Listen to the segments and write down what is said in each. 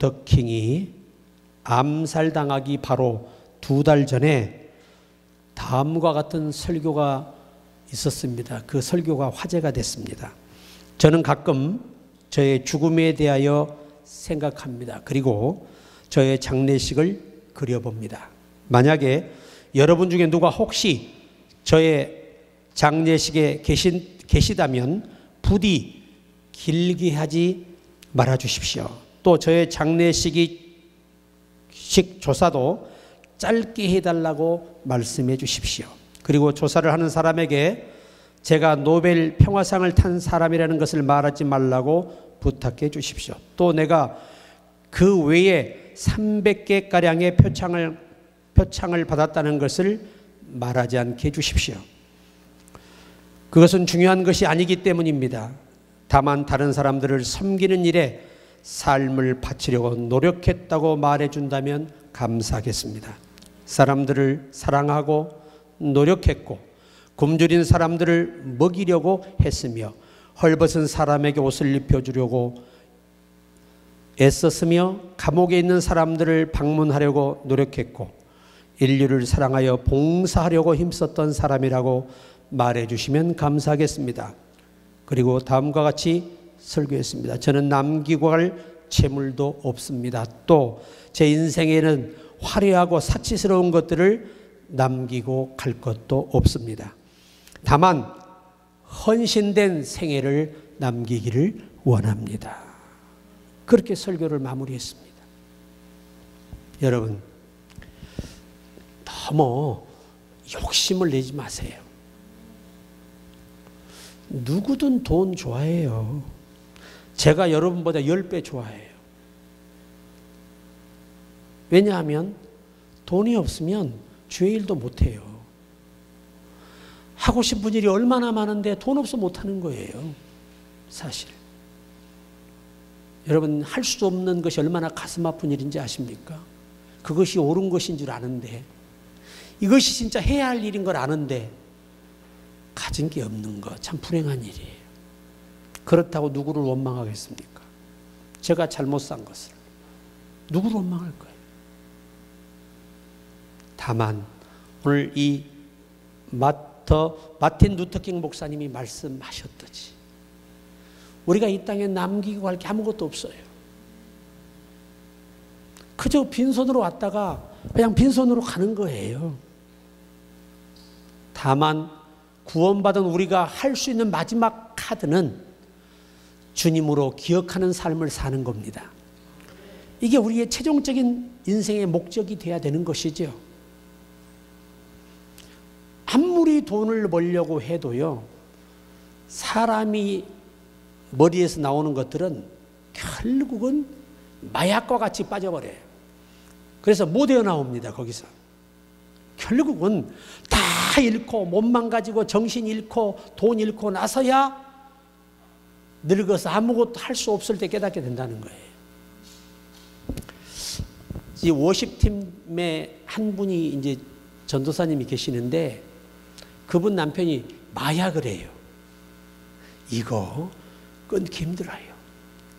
루터킹이 암살당하기 바로 2달 전에 다음과 같은 설교가 있었습니다. 그 설교가 화제가 됐습니다. 저는 가끔 저의 죽음에 대하여 생각합니다. 그리고 저의 장례식을 그려봅니다. 만약에 여러분 중에 누가 혹시 저의 장례식에 계시다면 부디 길게 하지 말아 주십시오. 또 저의 장례식 조사도 짧게 해달라고 말씀해 주십시오. 그리고 조사를 하는 사람에게 제가 노벨 평화상을 탄 사람이라는 것을 말하지 말라고 부탁해 주십시오. 또 내가 그 외에 300개가량의 표창을 받았다는 것을 말하지 않게 해주십시오. 그것은 중요한 것이 아니기 때문입니다. 다만 다른 사람들을 섬기는 일에 삶을 바치려고 노력했다고 말해준다면 감사하겠습니다. 사람들을 사랑하고 노력했고 굶주린 사람들을 먹이려고 했으며 헐벗은 사람에게 옷을 입혀주려고 애썼으며 감옥에 있는 사람들을 방문하려고 노력했고 인류를 사랑하여 봉사하려고 힘썼던 사람이라고 말해주시면 감사하겠습니다. 그리고 다음과 같이 설교했습니다. 저는 남기고 갈 재물도 없습니다. 또 제 인생에는 화려하고 사치스러운 것들을 남기고 갈 것도 없습니다. 다만 헌신된 생애를 남기기를 원합니다. 그렇게 설교를 마무리했습니다. 여러분, 너무 욕심을 내지 마세요. 누구든 돈 좋아해요. 제가 여러분보다 10배 좋아해요. 왜냐하면 돈이 없으면 주의 일도 못해요. 하고 싶은 일이 얼마나 많은데 돈 없어 못하는 거예요. 사실. 여러분, 할 수 없는 것이 얼마나 가슴 아픈 일인지 아십니까? 그것이 옳은 것인 줄 아는데, 이것이 진짜 해야 할 일인 걸 아는데 가진 게 없는 거 참 불행한 일이에요. 그렇다고 누구를 원망하겠습니까? 제가 잘못 산 것을 누구를 원망할 거예요? 다만 오늘 이 마틴 루터킹 목사님이 말씀하셨듯이 우리가 이 땅에 남기고 할 게 아무것도 없어요. 그저 빈손으로 왔다가 그냥 빈손으로 가는 거예요. 다만 구원받은 우리가 할 수 있는 마지막 카드는 주님으로 기억하는 삶을 사는 겁니다. 이게 우리의 최종적인 인생의 목적이 돼야 되는 것이죠. 아무리 돈을 벌려고 해도요, 사람이 머리에서 나오는 것들은 결국은 마약과 같이 빠져버려요. 그래서 못 헤어나옵니다. 거기서 결국은 다 잃고 몸만 가지고 정신 잃고 돈 잃고 나서야 늙어서 아무것도 할 수 없을 때 깨닫게 된다는 거예요. 이 워십팀의 한 분이 이제 전도사님이 계시는데 그분 남편이 마약을 해요. 이거 끊기 힘들어요.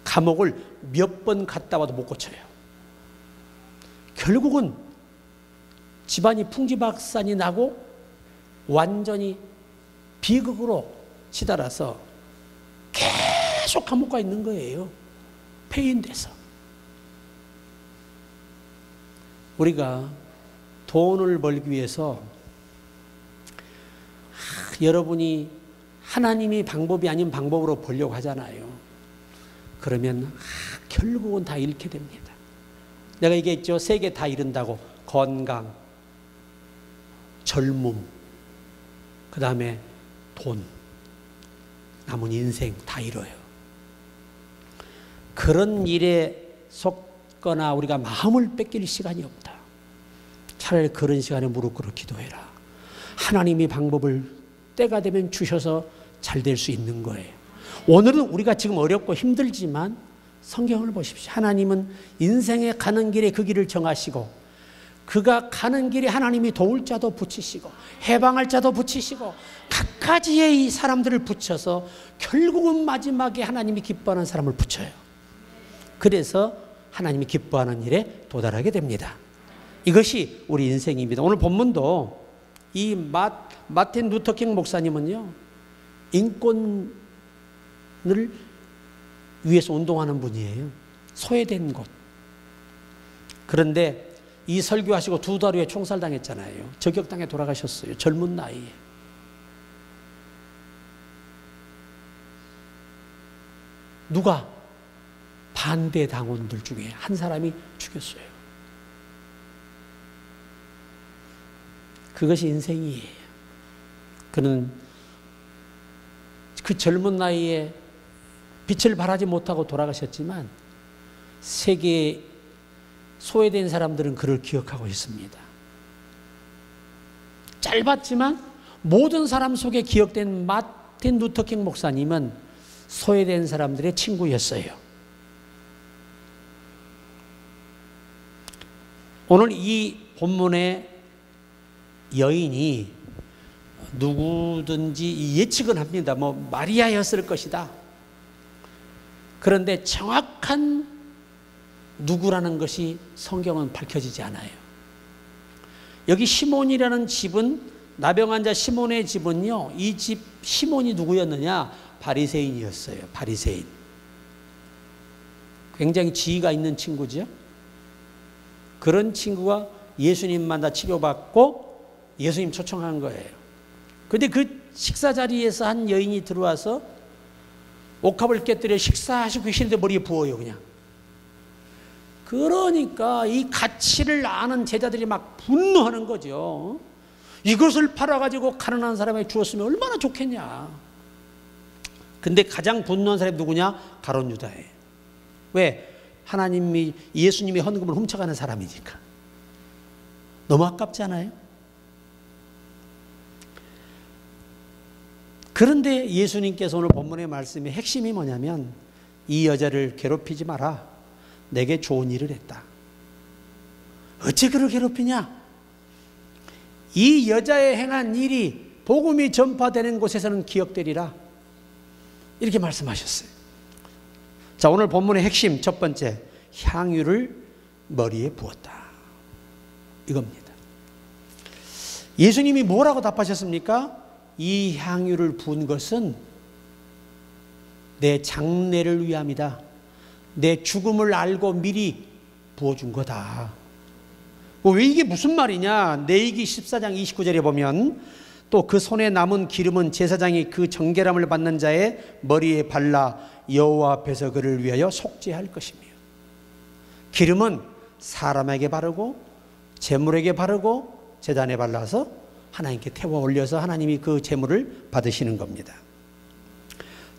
감옥을 몇 번 갔다 와도 못 고쳐요. 결국은 집안이 풍지박산이 나고 완전히 비극으로 치달아서 계속 감옥 가 있는 거예요. 폐인돼서. 우리가 돈을 벌기 위해서 여러분이 하나님이 방법이 아닌 방법으로 벌려고 하잖아요. 그러면 결국은 다 잃게 됩니다. 내가 얘기했죠. 3개 다 잃는다고. 건강, 젊음, 그 다음에 돈, 남은 인생 다 잃어요. 그런 일에 속거나 우리가 마음을 뺏길 시간이 없다. 차라리 그런 시간에 무릎 꿇어 기도해라. 하나님이 방법을 때가 되면 주셔서 잘 될 수 있는 거예요. 오늘은 우리가 지금 어렵고 힘들지만 성경을 보십시오. 하나님은 인생에 가는 길에 그 길을 정하시고 그가 가는 길에 하나님이 도울 자도 붙이시고 해방할 자도 붙이시고 각가지의 이 사람들을 붙여서 결국은 마지막에 하나님이 기뻐하는 사람을 붙여요. 그래서 하나님이 기뻐하는 일에 도달하게 됩니다. 이것이 우리 인생입니다. 오늘 본문도 이 마틴 루터킹 목사님은요, 인권을 위해서 운동하는 분이에요. 소외된 곳. 그런데 이 설교하시고 2달 후에 총살당했잖아요. 저격당해 돌아가셨어요. 젊은 나이에. 누가? 반대 당원들 중에 한 사람이 죽였어요. 그것이 인생이에요. 그는 그 젊은 나이에 빛을 발하지 못하고 돌아가셨지만 세계의 소외된 사람들은 그를 기억하고 있습니다. 짧았지만 모든 사람 속에 기억된 마틴 루터킹 목사님은 소외된 사람들의 친구였어요. 오늘 이 본문의 여인이 누구든지 예측은 합니다. 마리아였을 것이다. 그런데 정확한 누구라는 것이 성경은 밝혀지지 않아요. 여기 시몬이라는 집은, 나병 환자 시몬의 집은요, 이 집 시몬이 누구였느냐? 바리새인이었어요. 바리새인. 굉장히 지위가 있는 친구죠. 그런 친구가 예수님 만나 치료받고 예수님 초청한 거예요. 그런데 그 식사 자리에서 한 여인이 들어와서 옥합을 깨뜨려 식사하시고 계시는데 머리에 부어요, 그냥. 그러니까 이 가치를 아는 제자들이 막 분노하는 거죠. 이것을 팔아가지고 가난한 사람에게 주었으면 얼마나 좋겠냐. 근데 가장 분노한 사람이 누구냐? 가룟 유다예요. 왜? 하나님이, 예수님이 헌금을 훔쳐가는 사람이니까. 너무 아깝지 않아요? 그런데 예수님께서 오늘 본문의 말씀의 핵심이 뭐냐면, 이 여자를 괴롭히지 마라. 내게 좋은 일을 했다. 어째 그를 괴롭히냐? 이 여자의 행한 일이 복음이 전파되는 곳에서는 기억되리라. 이렇게 말씀하셨어요. 자, 오늘 본문의 핵심 첫 번째, 향유를 머리에 부었다. 이겁니다. 예수님이 뭐라고 답하셨습니까? 이 향유를 부은 것은 내 장례를 위함이다. 내 죽음을 알고 미리 부어준 거다. 왜 이게 무슨 말이냐? 레위기 14장 29절에 보면 또 그 손에 남은 기름은 제사장이 그 정결함을 받는 자의 머리에 발라 여호와 앞에서 그를 위하여 속죄할 것이며, 기름은 사람에게 바르고 제물에게 바르고 제단에 발라서 하나님께 태워 올려서 하나님이 그 제물을 받으시는 겁니다.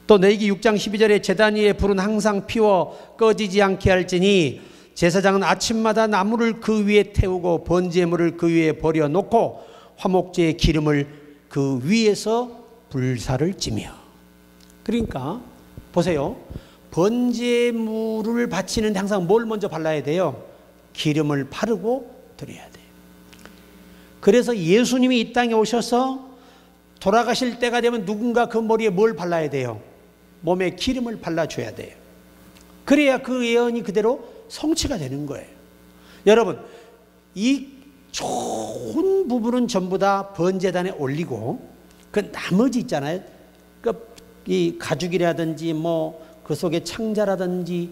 또 레위기 6장 12절에 제단 위에 불은 항상 피워 꺼지지 않게 할지니 제사장은 아침마다 나무를 그 위에 태우고 번제물을 그 위에 버려놓고 화목제의 기름을 그 위에서 불사를 찌며. 그러니까 보세요. 번제물을 바치는데 항상 뭘 먼저 발라야 돼요? 기름을 바르고 드려야 돼요. 그래서 예수님이 이 땅에 오셔서 돌아가실 때가 되면 누군가 그 머리에 뭘 발라야 돼요? 몸에 기름을 발라줘야 돼요. 그래야 그 예언이 그대로 성취가 되는 거예요. 여러분, 이 좋은 부분은 전부 다 번제단에 올리고 그 나머지 있잖아요. 이 가죽이라든지 그 속에 창자라든지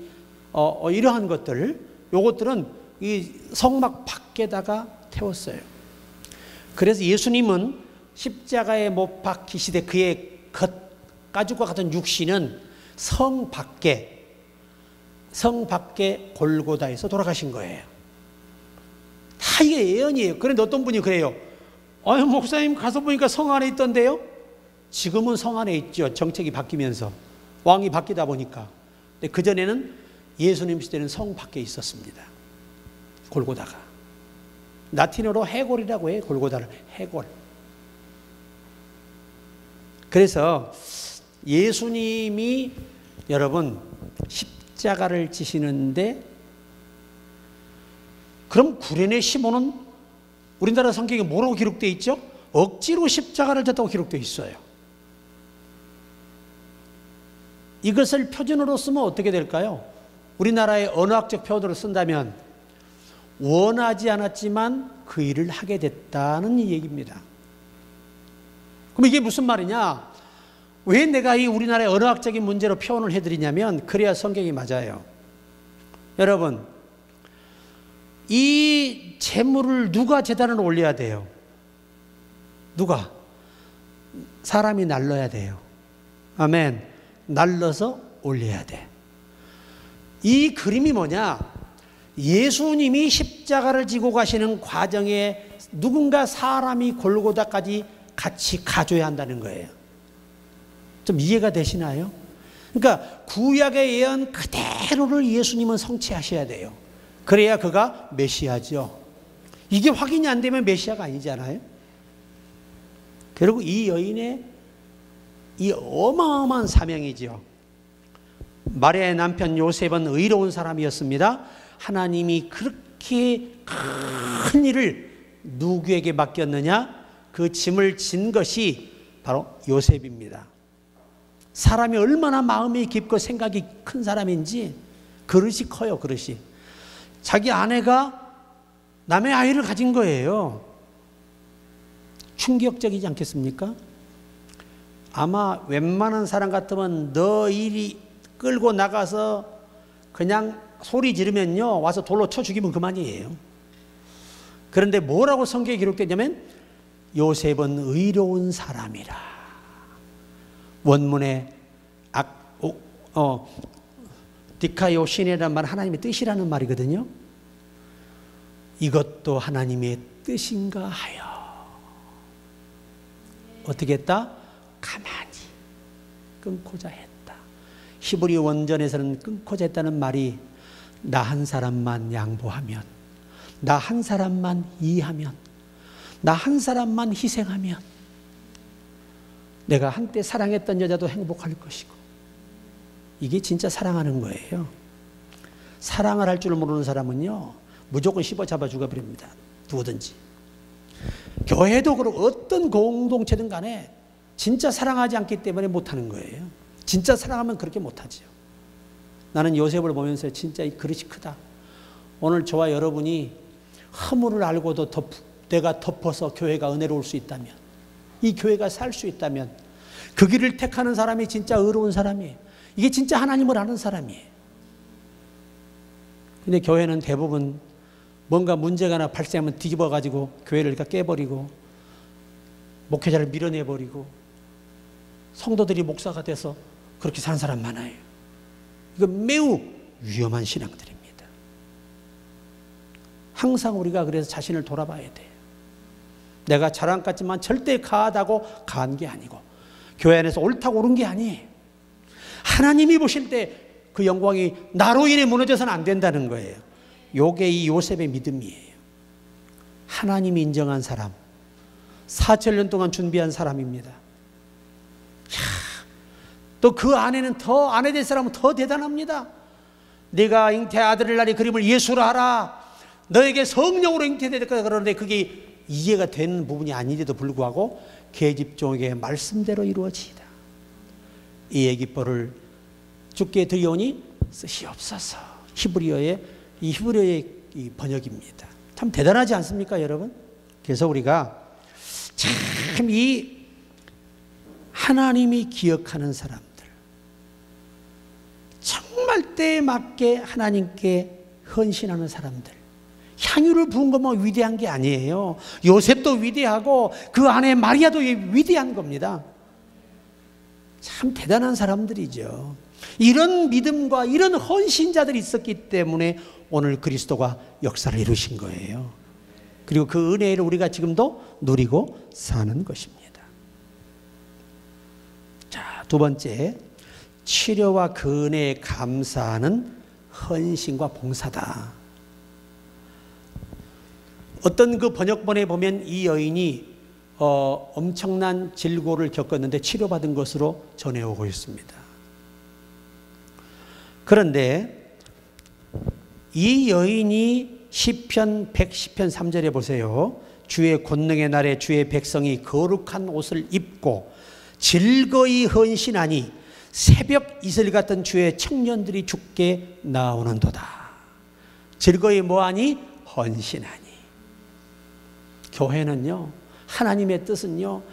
이러한 것들, 요것들은 이 성막 밖에다가 태웠어요. 그래서 예수님은 십자가에 못 박히시되 그의 가죽과 같은 육신은 성 밖에 골고다에서 돌아가신 거예요. 다 이게 예언이에요. 그런데 어떤 분이 그래요. 목사님 가서 보니까 성 안에 있던데요? 지금은 성 안에 있죠. 정책이 바뀌면서 왕이 바뀌다 보니까. 근데 그전에는 예수님 시대는 성 밖에 있었습니다. 골고다가. 라틴어로 해골이라고 해요. 골고다를 해골. 그래서 예수님이 여러분 십자가를 지시는데, 그럼 구레네 시몬은 우리나라 성경에 뭐라고 기록되어 있죠? 억지로 십자가를 졌다고 기록되어 있어요. 이것을 표준으로 쓰면 어떻게 될까요? 우리나라의 언어학적 표현으로 쓴다면 원하지 않았지만 그 일을 하게 됐다는 얘기입니다. 그럼 이게 무슨 말이냐? 왜 내가 이 우리나라의 언어학적인 문제로 표현을 해드리냐면 그래야 성경이 맞아요. 여러분, 이 재물을 누가 제단을 올려야 돼요? 누가? 사람이 날라야 돼요. 아멘. 날라서 올려야 돼. 이 그림이 뭐냐? 예수님이 십자가를 지고 가시는 과정에 누군가 사람이 골고다까지 같이 가줘야 한다는 거예요. 좀 이해가 되시나요? 그러니까 구약의 예언 그대로를 예수님은 성취하셔야 돼요. 그래야 그가 메시아죠. 이게 확인이 안 되면 메시아가 아니잖아요. 그리고 이 여인의 이 어마어마한 사명이죠. 마리아의 남편 요셉은 의로운 사람이었습니다. 하나님이 그렇게 큰 일을 누구에게 맡겼느냐? 그 짐을 진 것이 바로 요셉입니다. 사람이 얼마나 마음이 깊고 생각이 큰 사람인지 그릇이 커요. 그릇이. 자기 아내가 남의 아이를 가진 거예요. 충격적이지 않겠습니까? 아마 웬만한 사람 같으면 너 일이 끌고 나가서 그냥 소리 지르면요 와서 돌로 쳐 죽이면 그만이에요. 그런데 뭐라고 성경에 기록되냐면 요셉은 의로운 사람이라. 원문에 디카요신이라는 말 하나님의 뜻이라는 말이거든요. 이것도 하나님의 뜻인가 하여 어떻게 했다? 가만히 끊고자 했다. 히브리 원전에서는 끊고자 했다는 말이 나 한 사람만 양보하면, 나 한 사람만 이해하면, 나 한 사람만 희생하면 내가 한때 사랑했던 여자도 행복할 것이고, 이게 진짜 사랑하는 거예요. 사랑을 할 줄 모르는 사람은요 무조건 씹어 잡아 죽어버립니다. 누구든지. 교회도 그렇고 어떤 공동체든 간에 진짜 사랑하지 않기 때문에 못하는 거예요. 진짜 사랑하면 그렇게 못하죠. 나는 요셉을 보면서 진짜 이 그릇이 크다. 오늘 저와 여러분이 허물을 알고도 내가 덮어서 교회가 은혜로울 수 있다면, 이 교회가 살 수 있다면 그 길을 택하는 사람이 진짜 의로운 사람이에요. 이게 진짜 하나님을 아는 사람이에요. 근데 교회는 대부분 뭔가 문제가 하나 발생하면 뒤집어가지고 교회를 깨버리고 목회자를 밀어내버리고 성도들이 목사가 돼서 그렇게 사는 사람 많아요. 이건 매우 위험한 신앙들입니다. 항상 우리가 그래서 자신을 돌아봐야 돼요. 내가 자랑 같지만 절대 가하다고 가한 게 아니고 교회 안에서 옳다고 옳은 게 아니에요. 하나님이 보실 때 그 영광이 나로 인해 무너져서는 안 된다는 거예요. 요게 이 요셉의 믿음이에요. 하나님이 인정한 사람, 4,000년 동안 준비한 사람입니다. 또 그 안에는 더, 아내 될 사람은 더 대단합니다. 네가 잉태 아들을 낳으리 그림을 예수로 하라. 너에게 성령으로 잉태될 거다. 그러는데 그게 이해가 되는 부분이 아닌데도 불구하고 계집종에게 말씀대로 이루어지이다. 이 얘기법을 주께 드리오니 쓰시옵소서. 히브리어의 이 번역입니다. 참 대단하지 않습니까, 여러분? 그래서 우리가 참 이 하나님이 기억하는 사람들, 정말 때에 맞게 하나님께 헌신하는 사람들, 향유를 부은 것만 위대한 게 아니에요. 요셉도 위대하고 그 안에 마리아도 위대한 겁니다. 참 대단한 사람들이죠. 이런 믿음과 이런 헌신자들이 있었기 때문에 오늘 그리스도가 역사를 이루신 거예요. 그리고 그 은혜를 우리가 지금도 누리고 사는 것입니다. 자, 두 번째, 치료와 그 은혜에 감사하는 헌신과 봉사다. 어떤 그 번역본에 보면 이 여인이 엄청난 질고를 겪었는데 치료받은 것으로 전해오고 있습니다. 그런데 이 여인이 시편 110편 3절에 보세요. 주의 권능의 날에 주의 백성이 거룩한 옷을 입고 즐거이 헌신하니 새벽 이슬 같은 주의 청년들이 죽게 나오는도다. 즐거이 뭐하니? 헌신하니. 교회는요, 하나님의 뜻은요,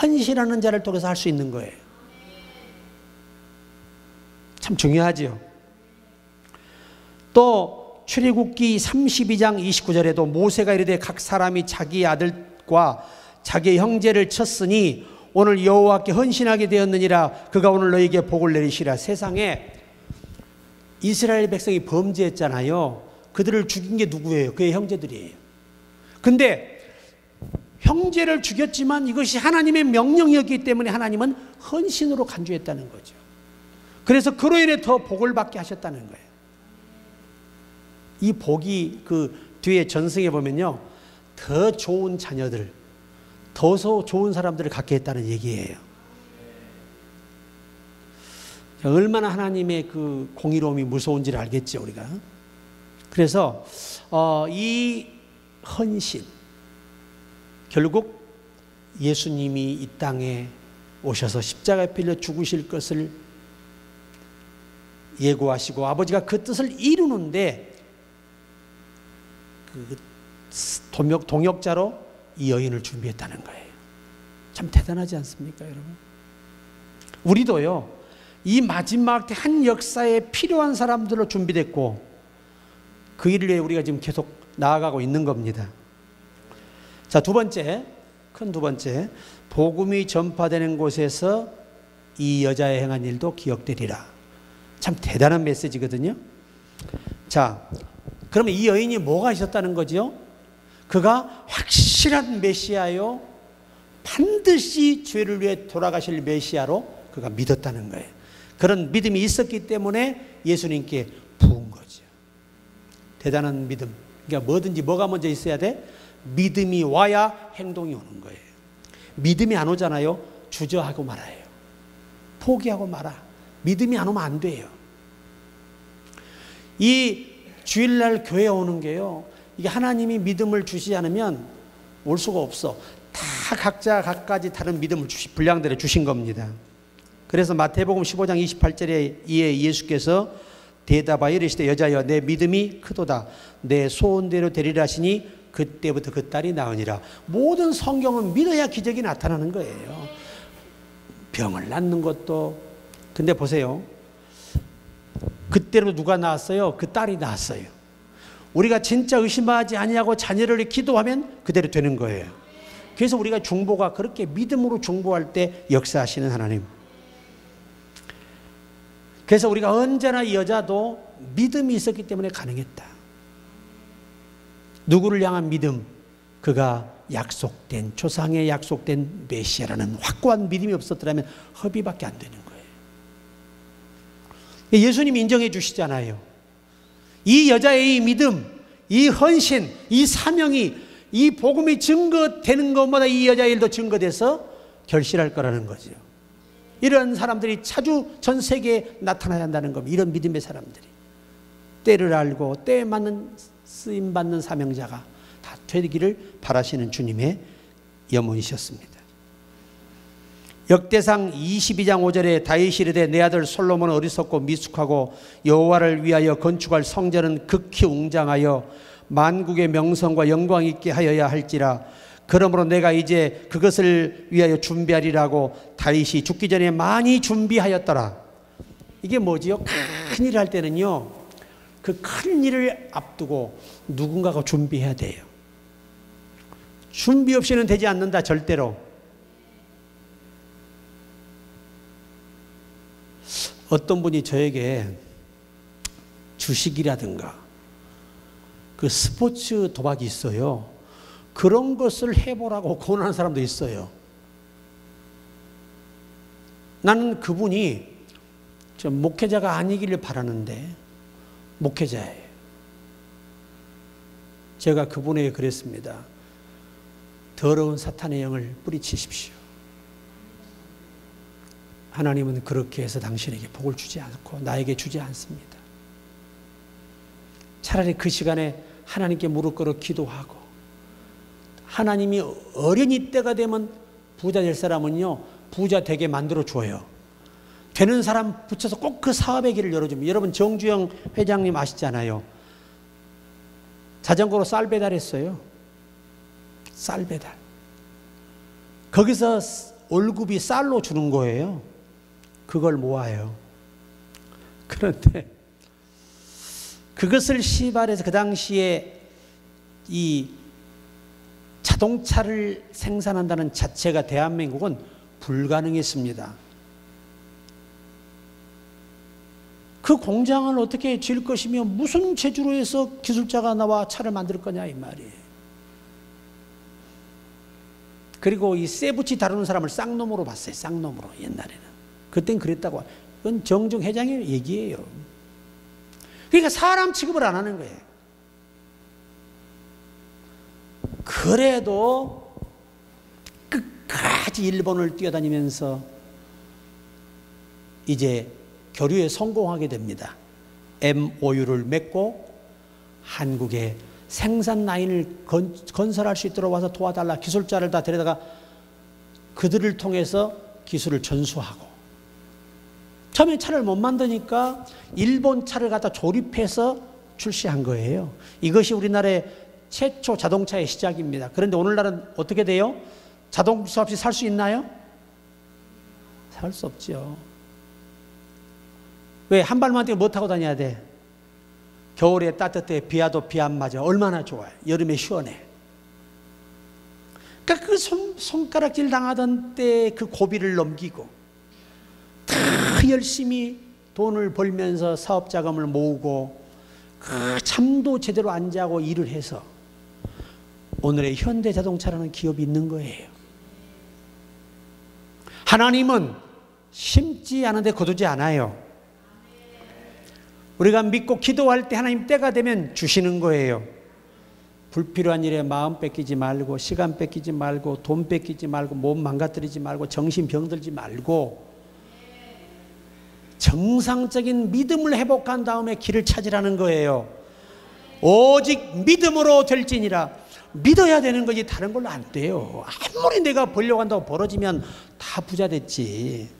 헌신하는 자를 통해서 할 수 있는 거예요. 참 중요하죠. 또 출애굽기 32장 29절에도 모세가 이르되 각 사람이 자기 아들과 자기 형제를 쳤으니 오늘 여호와께 헌신하게 되었느니라. 그가 오늘 너에게 복을 내리시라. 세상에 이스라엘 백성이 범죄했잖아요. 그들을 죽인 게 누구예요? 그의 형제들이에요. 근데 형제를 죽였지만 이것이 하나님의 명령이었기 때문에 하나님은 헌신으로 간주했다는 거죠. 그래서 그로 인해 더 복을 받게 하셨다는 거예요. 이 복이 그 뒤에 전승에 보면요, 더 좋은 자녀들, 더 좋은 사람들을 갖게 했다는 얘기예요. 얼마나 하나님의 그 공의로움이 무서운지를 알겠죠, 우리가. 그래서 이 헌신, 결국 예수님이 이 땅에 오셔서 십자가에 필려 죽으실 것을 예고하시고 아버지가 그 뜻을 이루는데 그 동역자로 이 여인을 준비했다는 거예요. 참 대단하지 않습니까, 여러분? 우리도요, 이 마지막 때 한 역사에 필요한 사람들로 준비됐고 그 일을 위해 우리가 지금 계속 나아가고 있는 겁니다. 자, 큰 두 번째, 복음이 전파되는 곳에서 이 여자의 행한 일도 기억되리라. 참 대단한 메시지거든요. 자, 그러면 이 여인이 뭐가 있었다는 거죠? 그가 확실한 메시아요, 반드시 죄를 위해 돌아가실 메시아로 그가 믿었다는 거예요. 그런 믿음이 있었기 때문에 예수님께 부은 거죠. 대단한 믿음. 그러니까 뭐든지 뭐가 먼저 있어야 돼? 믿음이 와야 행동이 오는 거예요. 믿음이 안 오잖아요. 주저하고 말아요. 포기하고 말아. 믿음이 안 오면 안 돼요. 이 주일날 교회 오는 게요, 이게 하나님이 믿음을 주시지 않으면 올 수가 없어. 다 각자 각가지 다른 믿음을 분량대로 주신 겁니다. 그래서 마태복음 15장 28절에 이에 예수께서 대답하여 이르시되 여자여 내 믿음이 크도다. 내 소원대로 되리라 하시니 그때부터 그 딸이 나으니라. 모든 성경은 믿어야 기적이 나타나는 거예요. 병을 낫는 것도. 근데 보세요, 그때로 누가 낳았어요? 그 딸이 낳았어요. 우리가 진짜 의심하지 아니하고 자녀를 기도하면 그대로 되는 거예요. 그래서 우리가 중보가 그렇게 믿음으로 중보할 때 역사하시는 하나님. 그래서 우리가 언제나 이 여자도 믿음이 있었기 때문에 가능했다. 누구를 향한 믿음? 그가 약속된, 조상에 약속된 메시아라는 확고한 믿음이 없었더라면 허비밖에 안 되는 거예요. 예수님이 인정해 주시잖아요. 이 여자의 이 믿음, 이 헌신, 이 사명이, 이 복음이 증거되는 것마다 이 여자의 일도 증거돼서 결실할 거라는 거죠. 이런 사람들이 자주 전 세계에 나타나야 한다는 겁니다. 이런 믿음의 사람들이. 때를 알고 때에 맞는 쓰임받는 사명자가 다 되기를 바라시는 주님의 염원이셨습니다. 역대상 22장 5절에 다윗이 이르되 내 아들 솔로몬은 어리석고 미숙하고 여호와를 위하여 건축할 성전은 극히 웅장하여 만국의 명성과 영광 있게 하여야 할지라. 그러므로 내가 이제 그것을 위하여 준비하리라고 다윗이 죽기 전에 많이 준비하였더라. 이게 뭐지요? 큰 일을 할 때는요, 그 큰 일을 앞두고 누군가가 준비해야 돼요. 준비 없이는 되지 않는다, 절대로. 어떤 분이 저에게 주식이라든가 그 스포츠 도박이 있어요. 그런 것을 해보라고 권하는 사람도 있어요. 나는 그분이 저 목회자가 아니기를 바라는데 목회자예요. 제가 그분에게 그랬습니다. 더러운 사탄의 영을 뿌리치십시오. 하나님은 그렇게 해서 당신에게 복을 주지 않고 나에게 주지 않습니다. 차라리 그 시간에 하나님께 무릎 꿇어 기도하고, 하나님이 어린이 때가 되면 부자 될 사람은요, 부자 되게 만들어 줘요. 되는 사람 붙여서 꼭 그 사업의 길을 열어줍니다. 여러분 정주영 회장님 아시잖아요. 자전거로 쌀 배달했어요. 쌀 배달. 거기서 월급이 쌀로 주는 거예요. 그걸 모아요. 그런데 그것을 시발해서 그 당시에 이 자동차를 생산한다는 자체가 대한민국은 불가능했습니다. 그 공장을 어떻게 지을 것이며 무슨 재주로 해서 기술자가 나와 차를 만들 거냐 이 말이에요. 그리고 이 쇠붙이 다루는 사람을 쌍놈으로 봤어요. 쌍놈으로 옛날에는. 그땐 그랬다고. 이건 정중 회장의 얘기예요. 그러니까 사람 취급을 안 하는 거예요. 그래도 끝까지 일본을 뛰어다니면서 이제 교류에 성공하게 됩니다. MOU를 맺고 한국에 생산 라인을 건설할 수 있도록 와서 도와달라. 기술자를 다 데려다가 그들을 통해서 기술을 전수하고, 처음에 차를 못 만드니까 일본 차를 갖다 조립해서 출시한 거예요. 이것이 우리나라의 최초 자동차의 시작입니다. 그런데 오늘날은 어떻게 돼요? 자동차 없이 살 수 있나요? 살 수 없죠. 왜? 한 발만 뛰어 뭐 타고 다녀야 돼? 겨울에 따뜻해, 비 와도 비 안 맞아. 얼마나 좋아요. 여름에 시원해. 그러니까 그 손가락질 당하던 때 그 고비를 넘기고 다 열심히 돈을 벌면서 사업 자금을 모으고 그 잠도 제대로 안 자고 일을 해서 오늘의 현대자동차라는 기업이 있는 거예요. 하나님은 심지 않은데 거두지 않아요. 우리가 믿고 기도할 때 하나님 때가 되면 주시는 거예요. 불필요한 일에 마음 뺏기지 말고, 시간 뺏기지 말고, 돈 뺏기지 말고, 몸 망가뜨리지 말고, 정신 병들지 말고 정상적인 믿음을 회복한 다음에 길을 찾으라는 거예요. 오직 믿음으로 될지니라. 믿어야 되는 거지 다른 걸로 안 돼요. 아무리 내가 벌려고 한다고 벌어지면 다 부자 됐지.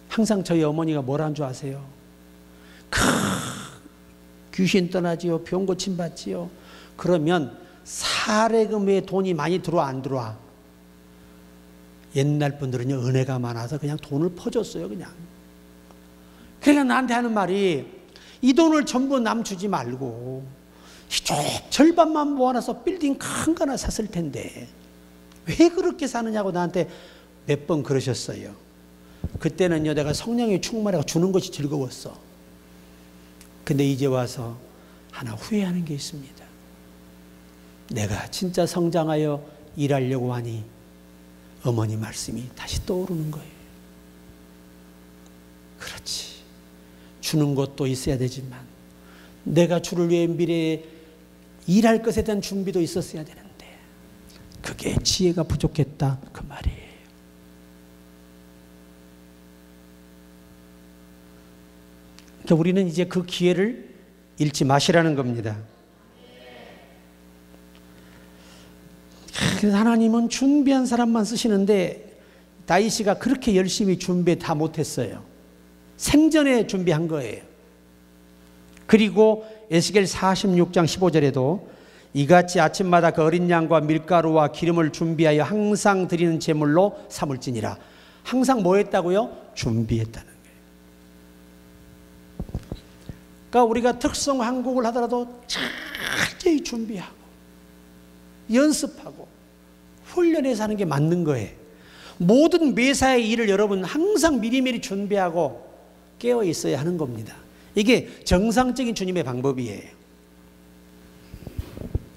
항상 저희 어머니가 뭐라는 줄 아세요? 귀신 떠나지요, 병 고침 받지요. 그러면 사례금 외에 돈이 많이 들어와 안 들어와? 옛날 분들은요 은혜가 많아서 그냥 돈을 퍼줬어요. 그냥. 그러니까 나한테 하는 말이, 이 돈을 전부 남 주지 말고 절반만 모아놔서 빌딩 큰 거 하나 샀을 텐데 왜 그렇게 사느냐고 나한테 몇 번 그러셨어요. 그때는요 내가 성령이 충만해서 주는 것이 즐거웠어. 근데 이제 와서 하나 후회하는 게 있습니다. 내가 진짜 성장하여 일하려고 하니 어머니 말씀이 다시 떠오르는 거예요. 그렇지. 주는 것도 있어야 되지만 내가 주를 위해 미래에 일할 것에 대한 준비도 있었어야 되는데 그게 지혜가 부족했다 그 말이에요. 그러니까 우리는 이제 그 기회를 잃지 마시라는 겁니다. 그래서 하나님은 준비한 사람만 쓰시는데 다윗이가 그렇게 열심히 준비 다 못했어요. 생전에 준비한 거예요. 그리고 에스겔 46장 15절에도 이같이 아침마다 그 어린 양과 밀가루와 기름을 준비하여 항상 드리는 제물로 삼을지니라. 항상 뭐 했다고요? 준비했다는 거예요. 그러니까 우리가 특성 한국을 하더라도 철저히 준비하고 연습하고 훈련해서 하는 게 맞는 거예요. 모든 매사의 일을 여러분 항상 미리미리 준비하고 깨어 있어야 하는 겁니다. 이게 정상적인 주님의 방법이에요.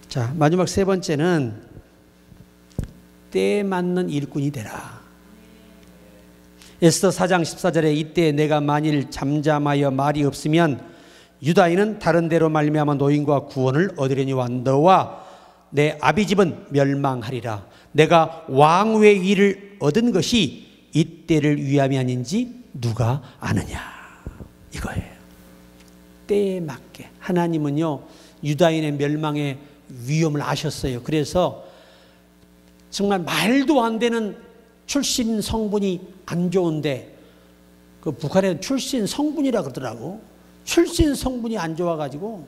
자, 마지막 세 번째는 때에 맞는 일꾼이 되라. 에스더 4장 14절에 이때 내가 만일 잠잠하여 말이 없으면 유다인은 다른 데로 말미암아 노임과 구원을 얻으려니와 너와 내 아비집은 멸망하리라. 내가 왕후의 위를 얻은 것이 이때를 위함이 아닌지 누가 아느냐. 이거예요. 때에 맞게. 하나님은요 유다인의 멸망의 위험을 아셨어요. 그래서 정말 말도 안 되는 출신 성분이 안 좋은데, 그 북한에는 출신 성분이라 그러더라고. 출신 성분이 안 좋아가지고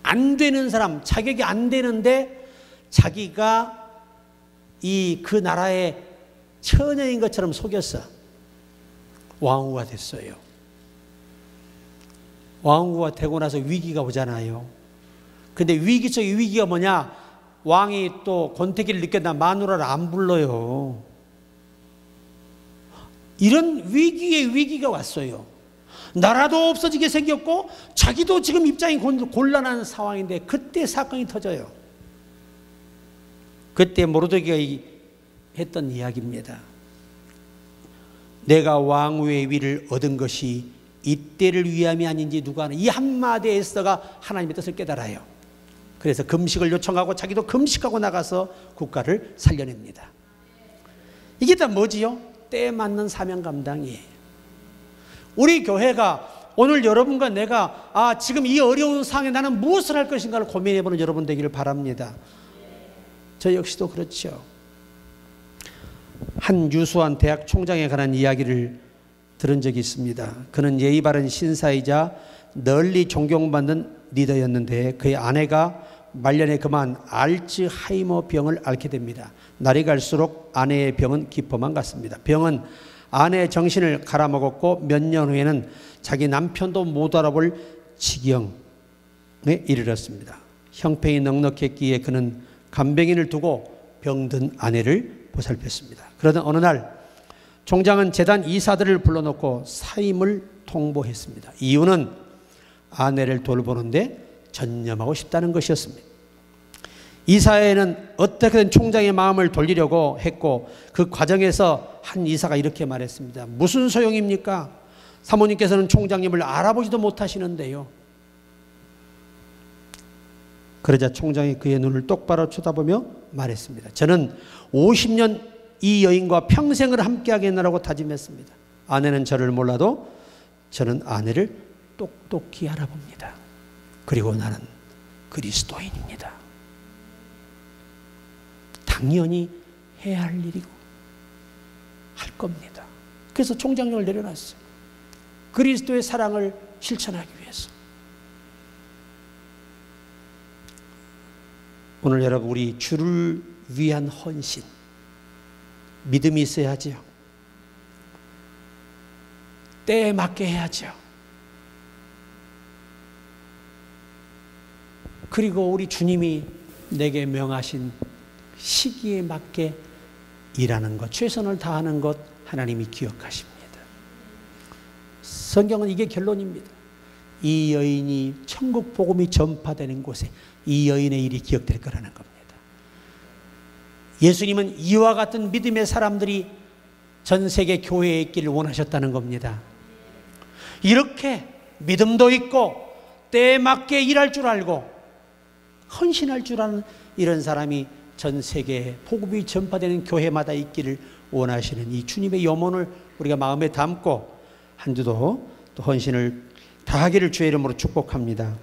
안 되는 사람, 자격이 안 되는데 자기가 그 나라의 처녀인 것처럼 속였어. 왕후가 됐어요. 왕후가 되고 나서 위기가 오잖아요. 근데 위기 속의 위기가 뭐냐? 왕이 또 권태기를 느꼈나 마누라를 안 불러요. 이런 위기의 위기가 왔어요. 나라도 없어지게 생겼고 자기도 지금 입장이 곤란한 상황인데 그때 사건이 터져요. 그때 모르드게가 했던 이야기입니다. 내가 왕후의 위를 얻은 것이 이때를 위함이 아닌지 누가 아는, 이 한마디 에스더가 하나님의 뜻을 깨달아요. 그래서 금식을 요청하고 자기도 금식하고 나가서 국가를 살려냅니다. 이게 다 뭐지요? 때에 맞는 사명 감당이에요. 우리 교회가 오늘 여러분과 내가 지금 이 어려운 상황에 나는 무엇을 할 것인가를 고민해보는 여러분 되기를 바랍니다. 저 역시도 그렇죠. 한 유수한 대학 총장에 관한 이야기를 들은 적이 있습니다. 그는 예의 바른 신사이자 널리 존경받는 리더였는데 그의 아내가 말년에 그만 알츠하이머 병을 앓게 됩니다. 날이 갈수록 아내의 병은 깊어만 갔습니다. 병은 아내의 정신을 갈아먹었고 몇 년 후에는 자기 남편도 못 알아볼 지경에 이르렀습니다. 형편이 넉넉했기에 그는 간병인을 두고 병든 아내를 보살폈습니다. 그러던 어느 날 총장은 재단 이사들을 불러놓고 사임을 통보했습니다. 이유는 아내를 돌보는데 전념하고 싶다는 것이었습니다. 이사회는 어떻게든 총장의 마음을 돌리려고 했고 그 과정에서 한 이사가 이렇게 말했습니다. 무슨 소용입니까? 사모님께서는 총장님을 알아보지도 못하시는데요. 그러자 총장이 그의 눈을 똑바로 쳐다보며 말했습니다. 저는 50년 이 여인과 평생을 함께 하겠노라고 다짐했습니다. 아내는 저를 몰라도 저는 아내를 똑똑히 알아봅니다. 그리고 나는 그리스도인입니다. 당연히 해야 할 일이고 할 겁니다. 그래서 총장령을 내려놨어요. 그리스도의 사랑을 실천하기 위해서. 오늘 여러분, 우리 주를 위한 헌신, 믿음이 있어야죠. 때에 맞게 해야죠. 그리고 우리 주님이 내게 명하신 시기에 맞게 일하는 것, 최선을 다하는 것 하나님이 기억하십니다. 성경은 이게 결론입니다. 이 여인이 천국 복음이 전파되는 곳에 이 여인의 일이 기억될 거라는 겁니다. 예수님은 이와 같은 믿음의 사람들이 전 세계 교회에 있기를 원하셨다는 겁니다. 이렇게 믿음도 있고 때에 맞게 일할 줄 알고 헌신할 줄 아는 이런 사람이 전 세계에 복음이 전파되는 교회마다 있기를 원하시는 이 주님의 염원을 우리가 마음에 담고 한 주도 또 헌신을 다하기를 주의 이름으로 축복합니다.